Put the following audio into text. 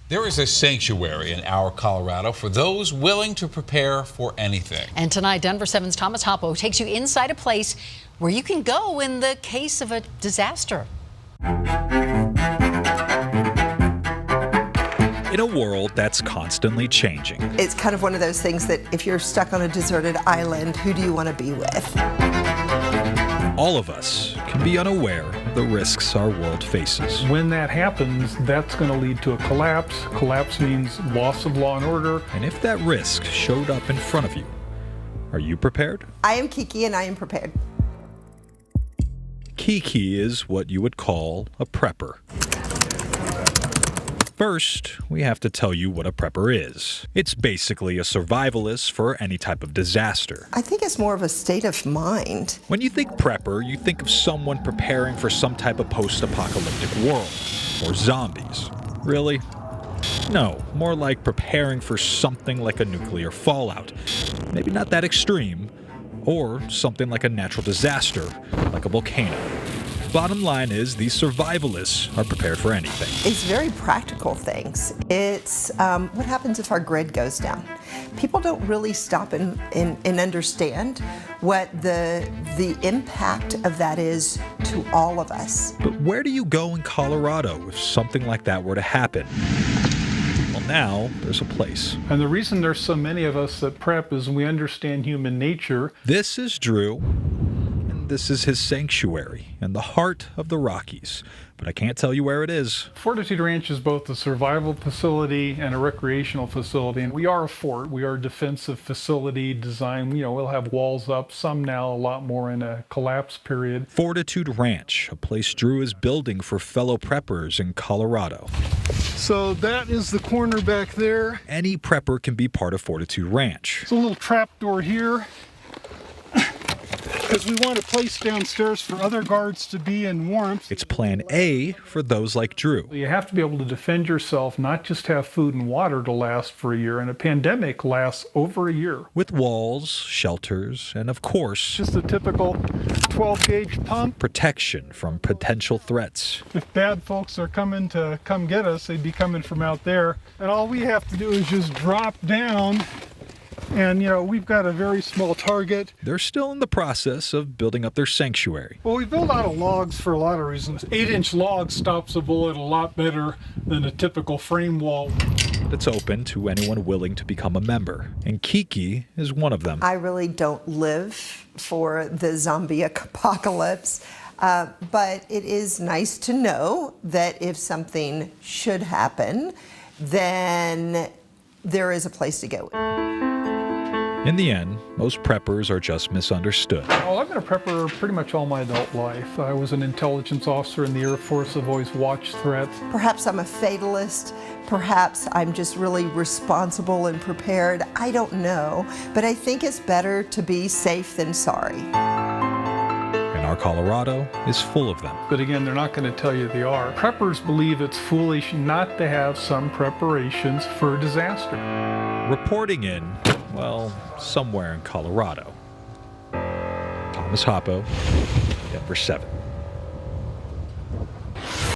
There is a sanctuary in our Colorado for those willing to prepare for anything. And tonight, Denver 7's Thomas Hoppo takes you inside a place where you can go in the case of a disaster. In a world that's constantly changing. It's kind of one of those things that if you're stuck on a deserted island, who do you want to be with? All of us can be unaware of the risks our world faces. When that happens, that's going to lead to a collapse. Collapse means loss of law and order. And if that risk showed up in front of you, are you prepared? I am Kiki and I am prepared. Kiki is what you would call a prepper. First, we have to tell you what a prepper is. It's basically a survivalist for any type of disaster. I think it's more of a state of mind. When you think prepper, you think of someone preparing for some type of post-apocalyptic world, or zombies. Really? No, more like preparing for something like a nuclear fallout. Maybe not that extreme, or something like a natural disaster, like a volcano. Bottom line is, these survivalists are prepared for anything. It's very practical things. It's what happens if our grid goes down. People don't really stop and understand what the impact of that is to all of us. But where do you go in Colorado if something like that were to happen? Well, now there's a place. And the reason there's so many of us that prep is we understand human nature. This is Drew. This is his sanctuary in the heart of the Rockies, but I can't tell you where it is. Fortitude Ranch is both a survival facility and a recreational facility. And we are a fort. We are a defensive facility design. We'll have walls up, some now, a lot more in a collapse period. Fortitude Ranch, a place Drew is building for fellow preppers in Colorado. So that is the corner back there. Any prepper can be part of Fortitude Ranch. There's a little trap door here, because we want a place downstairs for other guards to be in warmth. It's plan A for those like Drew. You have to be able to defend yourself, not just have food and water to last for a year, and a pandemic lasts over a year. With walls, shelters, and of course, just a typical 12-gauge pump. Protection from potential threats. If bad folks are coming to come get us, they'd be coming from out there. And all we have to do is just drop down. And, we've got a very small target. They're still in the process of building up their sanctuary. Well, we build out of logs for a lot of reasons. 8-inch log stops a bullet a lot better than a typical frame wall. It's open to anyone willing to become a member, and Kiki is one of them. I really don't live for the zombie apocalypse, but it is nice to know that if something should happen, then there is a place to go. In the end, most preppers are just misunderstood. Well, I've been a prepper pretty much all my adult life. I was an intelligence officer in the Air Force. I've always watched threats. Perhaps I'm a fatalist. Perhaps I'm just really responsible and prepared. I don't know. But I think it's better to be safe than sorry. And our Colorado is full of them. But again, they're not going to tell you they are. Preppers believe it's foolish not to have some preparations for disaster. Reporting in, well, somewhere in Colorado. Thomas Hoppo, Denver 7.